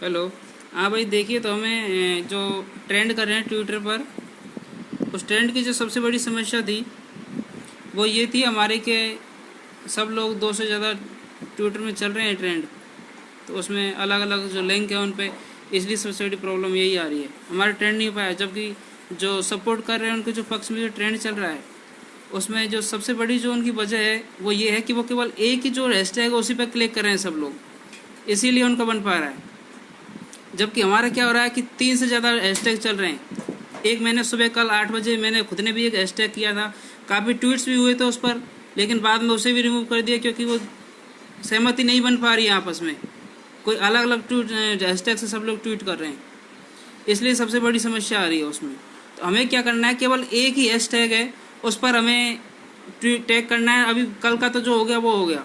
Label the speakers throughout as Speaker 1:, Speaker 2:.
Speaker 1: Hello. हाँ भाई, देखिए तो हमें जो ट्रेंड कर रहे हैं ट्विटर पर, उस ट्रेंड की जो सबसे बड़ी समस्या थी वो ये थी हमारे कि सब लोग 2 से ज़्यादा ट्विटर में चल रहे हैं ट्रेंड, तो उसमें अलग अलग जो लिंक है उन पे, इसलिए सबसे बड़ी प्रॉब्लम यही आ रही है, हमारा ट्रेंड नहीं हो पाया। जबकि जो सपोर्ट कर रहे हैं उनके जो पक्ष में जो ट्रेंड चल रहा है उसमें जो सबसे बड़ी जो उनकी वजह है वो ये है कि वो केवल एक ही जो हैशटैग है उसी पर क्लिक कर रहे हैं सब लोग, इसीलिए उनका बन पा रहा है। जबकि हमारा क्या हो रहा है कि 3 से ज़्यादा हैशटैग चल रहे हैं। एक मैंने सुबह कल 8 बजे मैंने खुद ने भी एक हैशटैग किया था, काफ़ी ट्वीट्स भी हुए थे उस पर, लेकिन बाद में उसे भी रिमूव कर दिया क्योंकि वो सहमति नहीं बन पा रही है आपस में। कोई अलग अलग ट्वीट हैशटैग से सब लोग ट्वीट कर रहे हैं, इसलिए सबसे बड़ी समस्या आ रही है उसमें। तो हमें क्या करना है, केवल एक ही हैशटैग है उस पर हमें टैग करना है। अभी कल का तो जो हो गया वो हो गया,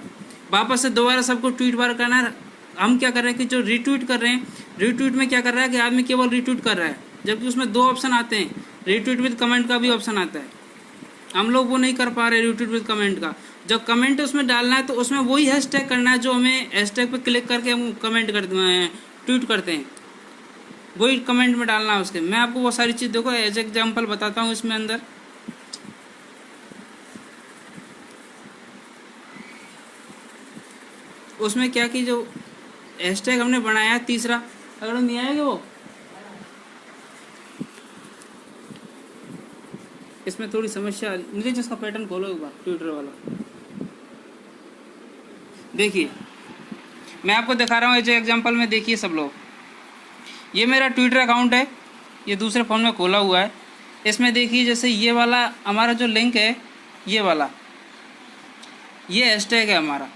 Speaker 1: वापस से दोबारा सबको ट्वीट बार करना है। हम क्या कर रहे हैं कि जो रीट्वीट कर रहे हैं, रीट्वीट में क्या कर रहा है कि आदमी केवल रीट्वीट कर रहा है, जबकि उसमें 2 ऑप्शन आते हैं, रीट्वीट विद कमेंट का भी ऑप्शन आता है। हम लोग वो नहीं कर पा रहे रीट्वीट विद कमेंट का। जब कमेंट उसमें डालना है तो उसमें वही हैशटैग करना है जो हमें हैशटैग पे क्लिक करके हम कमेंट करते हैं, ट्वीट करते हैं, वही कमेंट में डालना है उसके। मैं आपको वो सारी चीज़ देखो एज एग्जाम्पल बताता हूँ। इसमें अंदर उसमें क्या कि जो हैशटैग हमने बनाया है तीसरा, अगर नहीं आएगा वो, इसमें थोड़ी समस्या मुझे, जिसका पैटर्न खोलो एक बार ट्विटर वाला। देखिए मैं आपको दिखा रहा हूँ जो एग्जांपल में, देखिए सब लोग, ये मेरा ट्विटर अकाउंट है, ये दूसरे फ़ोन में खोला हुआ है। इसमें देखिए जैसे ये वाला हमारा जो लिंक है, ये वाला, ये हैशटैग है हमारा।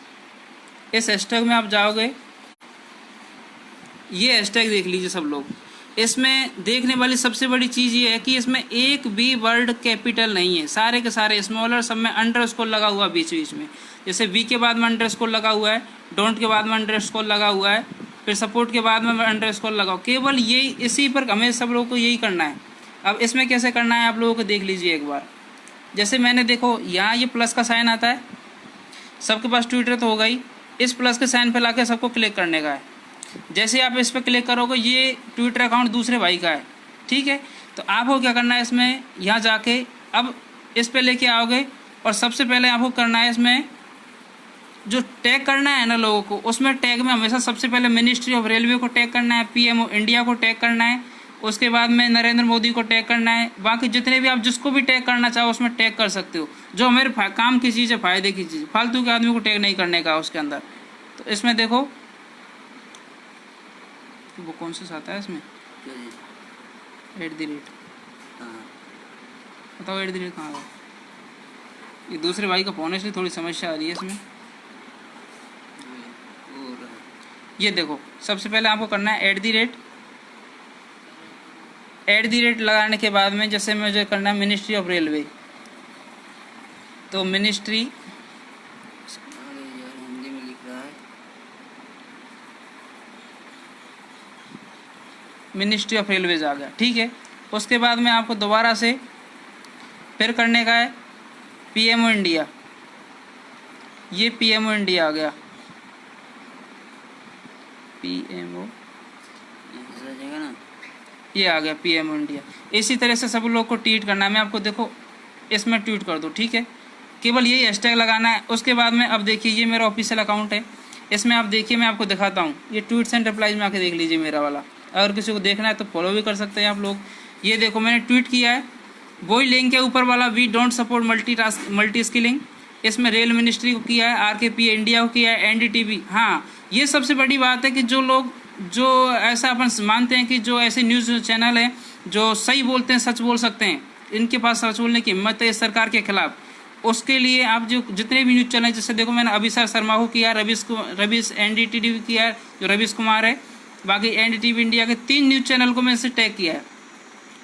Speaker 1: इस हैशटैग में आप जाओगे, ये हैशटैग देख लीजिए सब लोग। इसमें देखने वाली सबसे बड़ी चीज़ ये है कि इसमें एक भी वर्ड कैपिटल नहीं है, सारे के सारे स्मॉल और सब में अंडरस्कोर लगा हुआ बीच बीच में। जैसे वी के बाद में अंडरस्कोर लगा हुआ है, डोंट के बाद में अंडरस्कोर लगा हुआ है, फिर सपोर्ट के बाद में अंडरस्कोर लगा। केवल यही, इसी पर हमें सब लोगों को यही करना है। अब इसमें कैसे करना है आप लोगों को देख लीजिए एक बार। जैसे मैंने देखो यहाँ ये प्लस का साइन आता है, सबके पास ट्विटर तो होगा ही, इस प्लस के साइन पर ला के सबको क्लिक करने का है। जैसे आप इस पर क्लिक करोगे ये ट्विटर अकाउंट दूसरे भाई का है, ठीक है। तो आपको क्या करना है, इसमें यहाँ जाके अब इस पे लेके आओगे और सबसे पहले आपको करना है इसमें जो टैग करना है ना लोगों को, उसमें टैग में हमेशा सबसे पहले मिनिस्ट्री ऑफ रेलवे को टैग करना है, पीएमओ इंडिया को टैग करना है, उसके बाद में नरेंद्र मोदी को टैग करना है। बाकी जितने भी आप जिसको भी टैग करना चाहो उसमें टैग कर सकते हो, जो हमारे काम की चीज़ है, फ़ायदे की चीज़। फालतू के आदमी को टैग नहीं करने का उसके अंदर। तो इसमें देखो वो कौन सा आता है इसमें, @ बताओ @ कहाँ है। ये दूसरे भाई का फ़ोन है इसलिए थोड़ी समस्या आ रही है इसमें। ये देखो सबसे पहले आपको करना है @ लगाने के बाद में जैसे मुझे करना है मिनिस्ट्री ऑफ रेलवे, तो मिनिस्ट्री ऑफ रेलवेज आ गया, ठीक है। उसके बाद में आपको दोबारा से फिर करने का है पीएमओ इंडिया, ये पीएमओ इंडिया आ गया, पीएमओ ये आ गया पीएमओ इंडिया। इसी तरह से सब लोग को ट्वीट करना है। मैं आपको देखो इसमें ट्वीट कर दो, ठीक है, केवल यही हैशटैग लगाना है। उसके बाद में अब देखिए ये मेरा ऑफिशियल अकाउंट है, इसमें आप देखिए मैं आपको दिखाता हूँ, ये ट्वीट्स एंड रिप्लाईज में आके देख लीजिए मेरा वाला। अगर किसी को देखना है तो फॉलो भी कर सकते हैं आप लोग। ये देखो मैंने ट्वीट किया है, वही लिंक है ऊपर वाला, we don't support multi skilling, इसमें रेल मिनिस्ट्री को किया है, आरकेपी इंडिया को किया है, एनडीटीवी। हाँ, ये सबसे बड़ी बात है कि जो लोग जो ऐसा अपन मानते हैं कि जो ऐसे न्यूज़ चैनल हैं जो सही बोलते हैं, सच बोल सकते हैं, इनके पास सच बोलने की हिम्मत है इस सरकार के खिलाफ, उसके लिए आप जो जितने भी न्यूज़ चैनल, जैसे देखो मैंने अभिषेक शर्मा को किया, रवीश एनडीटीवी किया है जो रवीश कुमार है, बाकी एनडीटीवी इंडिया के 3 न्यूज़ चैनल को मैंने इसे टैग किया है।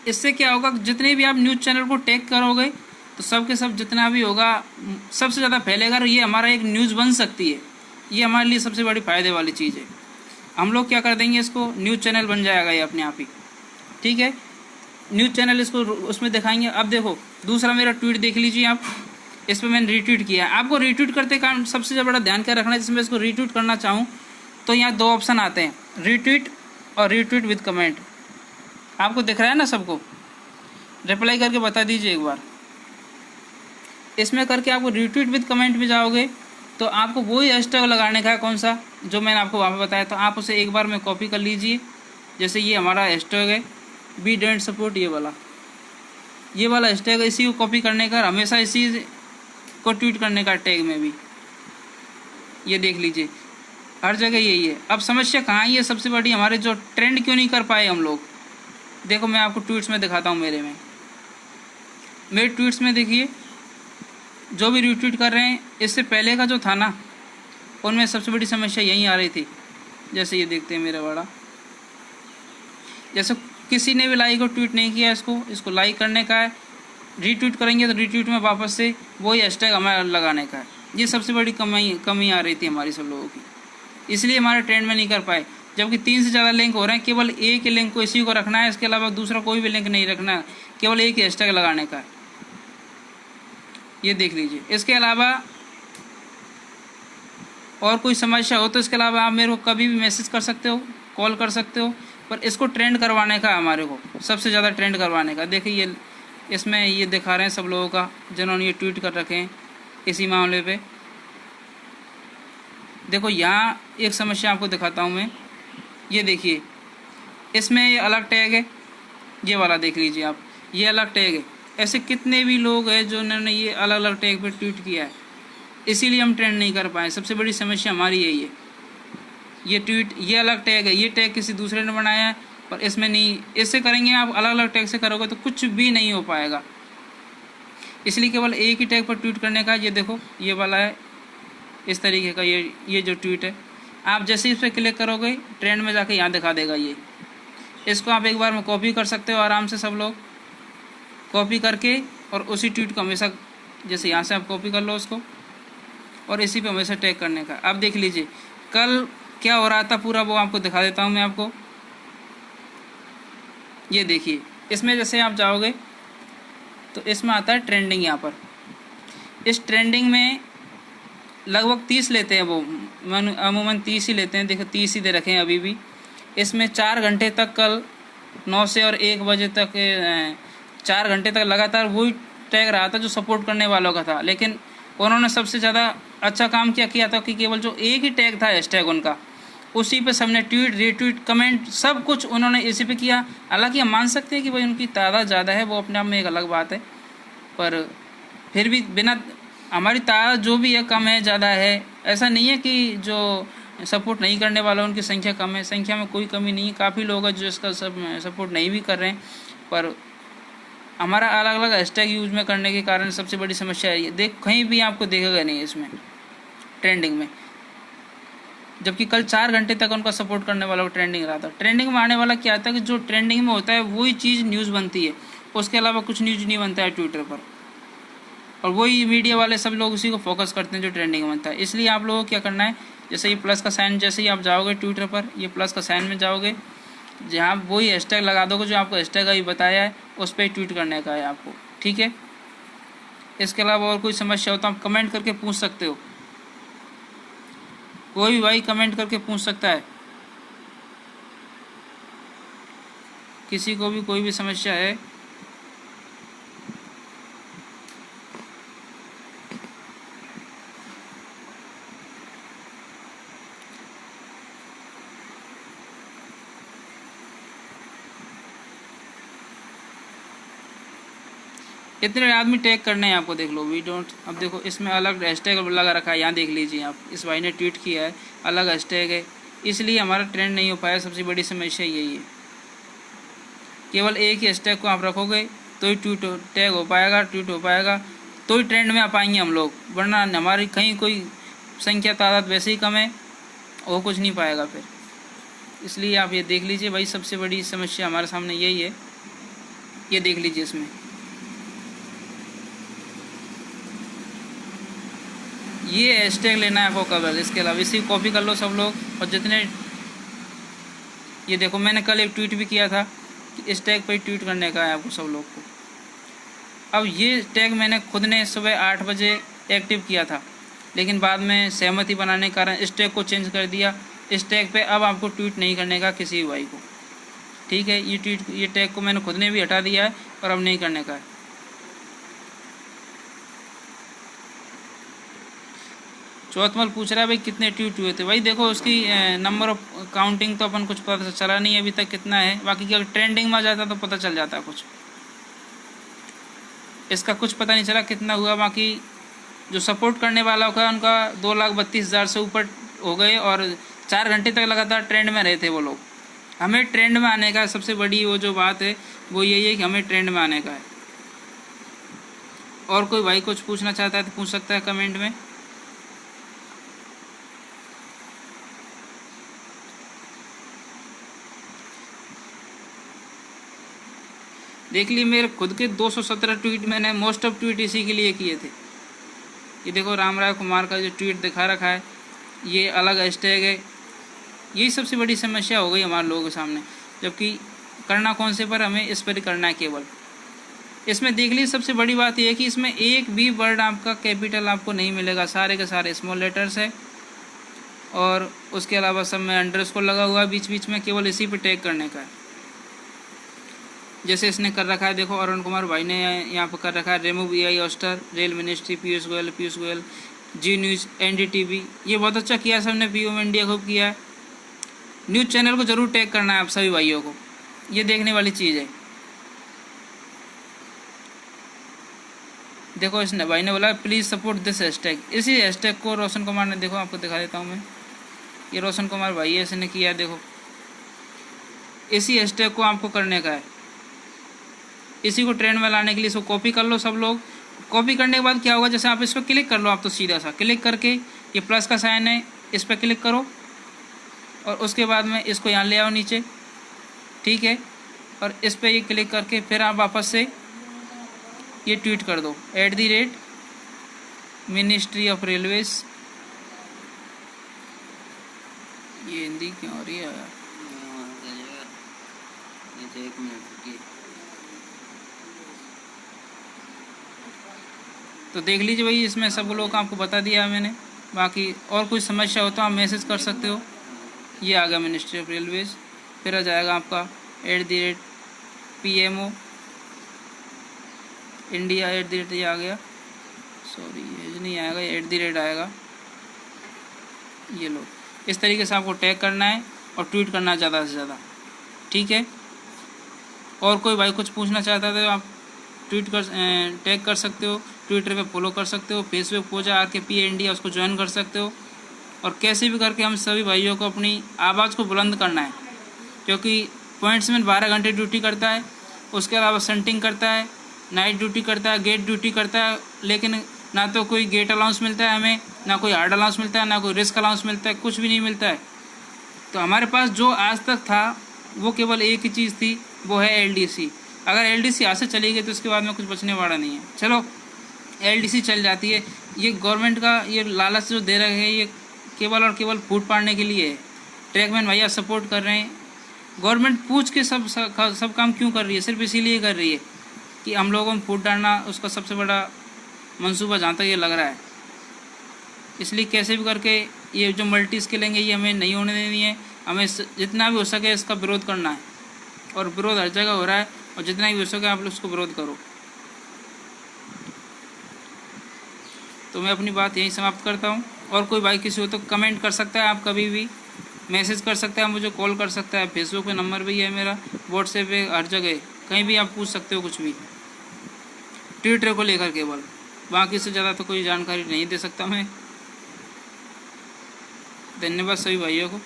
Speaker 1: इससे क्या होगा, जितने भी आप न्यूज़ चैनल को टैग करोगे तो सब के सब जितना भी होगा सबसे ज़्यादा फैलेगा और ये हमारा एक न्यूज़ बन सकती है। ये हमारे लिए सबसे बड़ी फ़ायदे वाली चीज़ है। हम लोग क्या कर देंगे, इसको न्यूज़ चैनल बन जाएगा ये अपने आप ही, ठीक है। न्यूज़ चैनल इसको उसमें दिखाएंगे। अब देखो दूसरा मेरा ट्वीट देख लीजिए आप, इस पर मैंने रीट्वीट किया है। आपको रीट्वीट करते कारण सबसे बड़ा ध्यान क्या रखना है, जिसमें इसको रीट्वीट करना चाहूँ तो यहाँ 2 ऑप्शन आते हैं, रीट्वीट और रीट्वीट विद कमेंट। आपको दिख रहा है ना सबको? रिप्लाई करके बता दीजिए एक बार। इसमें करके आपको रीट्वीट विद कमेंट में जाओगे तो आपको वही हैशटैग लगाने का है, कौन सा जो मैंने आपको वहाँ पे बताया। तो आप उसे एक बार में कॉपी कर लीजिए। जैसे ये हमारा हैशटैग है बी डोंट सपोर्ट, ये वाला हैशटैग, इसी को कॉपी करने का, हमेशा इसी को ट्वीट करने का टैग में भी। ये देख लीजिए हर जगह यही है। अब समस्या कहाँ है? ये सबसे बड़ी हमारे जो ट्रेंड क्यों नहीं कर पाए हम लोग। देखो मैं आपको ट्वीट्स में दिखाता हूँ। मेरे ट्वीट्स में देखिए जो भी रीट्वीट कर रहे हैं, इससे पहले का जो था ना, उनमें सबसे बड़ी समस्या यही आ रही थी। जैसे ये देखते हैं मेरा वाला, जैसे किसी ने भी लाइक और ट्वीट नहीं किया, इसको लाइक करने का है। रीट्वीट करेंगे तो रीट्वीट में वापस से वही हैशटैग हमें लगाने का है। ये सबसे बड़ी कमी आ रही थी हमारी सब लोगों की, इसलिए हमारे ट्रेंड में नहीं कर पाए। जबकि 3 से ज़्यादा लिंक हो रहे हैं, केवल एक ही लिंक को इसी को रखना है, इसके अलावा दूसरा कोई भी लिंक नहीं रखना है, केवल एक ही हैशटैग लगाने का है। ये देख लीजिए। इसके अलावा और कोई समस्या हो तो इसके अलावा आप मेरे को कभी भी मैसेज कर सकते हो, कॉल कर सकते हो। पर इसको ट्रेंड करवाने का, हमारे को सबसे ज़्यादा ट्रेंड करवाने का। देखिए ये इसमें ये दिखा रहे हैं सब लोगों का जिन्होंने ये ट्वीट कर रखे हैं इसी मामले पे। देखो यहाँ एक समस्या आपको दिखाता हूँ मैं। ये देखिए इसमें ये अलग टैग है, ये वाला देख लीजिए आप, ये अलग टैग है। ऐसे कितने भी लोग हैं जो उन्होंने ये अलग अलग टैग पे ट्वीट किया है, इसीलिए हम ट्रेंड नहीं कर पाए। सबसे बड़ी समस्या हमारी यही है। ये ट्वीट, ये अलग टैग है, ये टैग किसी दूसरे ने बनाया है, पर इसमें नहीं। इससे करेंगे आप अलग अलग टैग से करोगे तो कुछ भी नहीं हो पाएगा। इसलिए केवल एक ही टैग पर ट्वीट करने का। ये देखो ये वाला है इस तरीके का, ये जो ट्वीट है, आप जैसे इस पर क्लिक करोगे ट्रेंड में जाके यहाँ दिखा देगा ये। इसको आप एक बार में कॉपी कर सकते हो आराम से, सब लोग कॉपी करके, और उसी ट्वीट को हमेशा, जैसे यहाँ से आप कॉपी कर लो उसको, और इसी पे हमेशा टैग करने का। अब देख लीजिए कल क्या हो रहा था पूरा, वो आपको दिखा देता हूँ मैं आपको। ये देखिए इसमें जैसे आप जाओगे तो इसमें आता है ट्रेंडिंग। यहाँ पर इस ट्रेंडिंग में लगभग 30 लेते हैं वो, अमूमन 30 ही लेते हैं। देखो 30 ही दे रखे हैं अभी भी। इसमें 4 घंटे तक, कल 9 से और 1 बजे तक, 4 घंटे तक लगातार वही टैग रहा था जो सपोर्ट करने वालों का था। लेकिन उन्होंने सबसे ज़्यादा अच्छा काम क्या किया था कि केवल जो एक ही टैग था हैशटैग उनका, उसी पे सबने ट्वीट, रीट्वीट, कमेंट सब कुछ उन्होंने इसी पे किया। हालांकि हम मान सकते हैं कि भाई उनकी तादाद ज़्यादा है, वो अपने आप में एक अलग बात है, पर फिर भी बिना, हमारी तादाद जो भी है कम है ज़्यादा है, ऐसा नहीं है कि जो सपोर्ट नहीं करने वाला उनकी संख्या कम है। संख्या में कोई कमी नहीं है, काफ़ी लोग हैं जो इसका सपोर्ट नहीं भी कर रहे हैं। पर हमारा अलग अलग हैशटैग यूज में करने के कारण सबसे बड़ी समस्या है। देख कहीं भी आपको देखेगा नहीं इसमें ट्रेंडिंग में, जबकि कल 4 घंटे तक उनका सपोर्ट करने वाला वो ट्रेंडिंग रहा था। ट्रेंडिंग में आने वाला क्या आता है कि जो ट्रेंडिंग में होता है वही चीज़ न्यूज़ बनती है, उसके अलावा कुछ न्यूज़ नहीं बनता है ट्विटर पर, और वही मीडिया वाले सब लोग उसी को फोकस करते हैं जो ट्रेंडिंग में बनता है। इसलिए आप लोगों को क्या करना है, जैसे ये प्लस का साइन, जैसे ही आप जाओगे ट्विटर पर, ये प्लस का साइन में जाओगे, जहाँ वही हैशटैग लगा दोगे जो आपको हैशटैग अभी बताया है, उस पर ट्वीट करने का है आपको, ठीक है। इसके अलावा और कोई समस्या हो तो आप कमेंट करके पूछ सकते हो, कोई भी भाई कमेंट करके पूछ सकता है। किसी को भी कोई भी समस्या है इतने आदमी टैग करने हैं आपको, देख लो वी डोंट। अब देखो इसमें अलग हैशटैग लगा रखा है, यहाँ देख लीजिए आप, इस भाई ने ट्वीट किया है, अलग हैशटैग है, इसलिए हमारा ट्रेंड नहीं हो पाया। सबसे बड़ी समस्या यही है, केवल एक ही हैशटैग को आप रखोगे तो ही ट्वीट टैग हो पाएगा, ट्वीट हो पाएगा, तो ही ट्रेंड में आ पाएंगे हम लोग, वरना हमारी कहीं कोई संख्या तादाद वैसे ही कम है, वो कुछ नहीं पाएगा फिर। इसलिए आप ये देख लीजिए भाई, सबसे बड़ी समस्या हमारे सामने यही है। ये देख लीजिए इसमें ये हैशटैग लेना है आपको कवर, इसके अलावा इसी कॉपी कर लो सब लोग। और जितने, ये देखो मैंने कल एक ट्वीट भी किया था कि इस टैग पर ट्वीट करने का है आपको सब लोग को। अब ये टैग मैंने खुद ने सुबह 8 बजे एक्टिव किया था, लेकिन बाद में सहमति बनाने के कारण इस टैग को चेंज कर दिया। इस टैग पे अब आपको ट्वीट नहीं करने का किसी भाई को। ठीक है, ये टैग को मैंने खुद ने भी हटा दिया है और अब नहीं करने का है। चौथमल पूछ रहा है भाई कितने ट्वीट हुए थे। भाई देखो उसकी नंबर ऑफ काउंटिंग तो अपन कुछ पता चला नहीं है अभी तक कितना है, बाकी अगर ट्रेंडिंग में आ जाता तो पता चल जाता कुछ। इसका कुछ पता नहीं चला कितना हुआ। बाकी जो सपोर्ट करने वाला का उनका 2,32,000 से ऊपर हो गए और 4 घंटे तक लगातार ट्रेंड में रहे थे वो लोग। हमें ट्रेंड में आने का सबसे बड़ी वो जो बात है वो यही है कि हमें ट्रेंड में आने का है। और कोई भाई कुछ पूछना चाहता है तो पूछ सकता है कमेंट में। देख ली मेरे खुद के 217 ट्वीट मैंने मोस्ट ऑफ ट्वीट इसी के लिए किए थे। ये देखो रामराय कुमार का जो ट्वीट दिखा रखा है ये अलग हैशटैग है। यही सबसे बड़ी समस्या हो गई हमारे लोगों के सामने, जबकि करना कौन से पर, हमें इस पर ही करना है केवल। इसमें देख लीजिए सबसे बड़ी बात यह है कि इसमें एक भी वर्ड आपका कैपिटल आपको नहीं मिलेगा, सारे के सारे स्मॉल लेटर्स है और उसके अलावा सब में अंडरस्कोर लगा हुआ है बीच बीच में, केवल इसी पे टैग करने का है। जैसे इसने कर रखा है देखो, अरुण कुमार भाई ने यहाँ पर कर रखा है रिमूव EI ऑस्टर, rail ministry, Piyush Goyal, Zee news, NDTV। ये बहुत अच्छा किया सबने, PM इंडिया खूब किया है। न्यूज़ चैनल को जरूर टैग करना है आप सभी भाइयों को, ये देखने वाली चीज़ है। देखो इसने भाई ने बोला प्लीज़ सपोर्ट दिस हैशटैग। इसी हैशटैग को रोशन कुमार ने, देखो आपको दिखा देता हूँ मैं, ये रोशन कुमार भाई है, इसने किया। देखो इसी हैशटैग को आपको करने का है, इसी को ट्रेंड में लाने के लिए इसको कॉपी कर लो सब लोग। कॉपी करने के बाद क्या होगा, जैसे आप इस पर क्लिक कर लो, आप तो सीधा सा क्लिक करके ये प्लस का साइन है इस पर क्लिक करो और उसके बाद में इसको यहाँ ले आओ नीचे, ठीक है। और इस पर ये क्लिक करके फिर आप वापस से ये ट्वीट कर दो @मिनिस्ट्री ऑफ रेलवेज। ये हिंदी क्यों हो रही है यार, एक मिनट। तो देख लीजिए भाई, इसमें सब लोग आपको बता दिया है मैंने। बाकी और कोई समस्या हो तो आप मैसेज कर सकते हो। ये आ गया मिनिस्ट्री ऑफ रेलवेज, फिर आ जाएगा आपका @PMO इंडिया ये आ गया, सॉरी ये नहीं आएगा, ये आएगा। ये लो, इस तरीके से आपको टैग करना है और ट्वीट करना है ज़्यादा से ज़्यादा, ठीक है। और कोई भाई कुछ पूछना चाहता था तो आप टैग कर सकते हो, ट्विटर पे फॉलो कर सकते हो, फेसबुक पे RKP इंडिया उसको ज्वाइन कर सकते हो। और कैसे भी करके हम सभी भाइयों को अपनी आवाज़ को बुलंद करना है, क्योंकि पॉइंट्समैन 12 घंटे ड्यूटी करता है, उसके अलावा संटिंग करता है, नाइट ड्यूटी करता है, गेट ड्यूटी करता है, लेकिन ना तो कोई गेट अलाउंस मिलता है हमें, ना कोई हार्ड अलाउंस मिलता है, ना कोई रिस्क अलाउंस मिलता है, कुछ भी नहीं मिलता है। तो हमारे पास जो आज तक था वो केवल एक ही चीज़ थी, वो है LDC। अगर LDC यहाँ से चली गई तो उसके बाद में कुछ बचने वाला नहीं है। चलो LDC चल जाती है, ये गवर्नमेंट का ये लालच जो दे रहे हैं ये केवल और केवल फूट पाड़ने के लिए है। ट्रैकमैन भैया सपोर्ट कर रहे हैं, गवर्नमेंट पूछ के सब काम क्यों कर रही है, सिर्फ इसीलिए कर रही है कि हम लोगों में फूट डालना उसका सबसे बड़ा मंसूबा जहाँ तक ये लग रहा है। इसलिए कैसे भी करके ये जो मल्टी स्किलिंग है ये हमें नहीं होने देनी है, हमें जितना भी हो सके इसका विरोध करना है। और विरोध हर जगह हो रहा है और जितना भी हो सके आप लोग उसको विरोध करो। तो मैं अपनी बात यहीं समाप्त करता हूँ। और कोई भाई किसी हो तो कमेंट कर सकता है, आप कभी भी मैसेज कर सकता है, मुझे कॉल कर सकता है, फेसबुक पे नंबर भी है मेरा, व्हाट्सएप पे, हर जगह कहीं भी आप पूछ सकते हो कुछ भी, ट्विटर को लेकर केवल। बाकी से ज़्यादा तो कोई जानकारी नहीं दे सकता मैं। धन्यवाद सभी भाइयों को।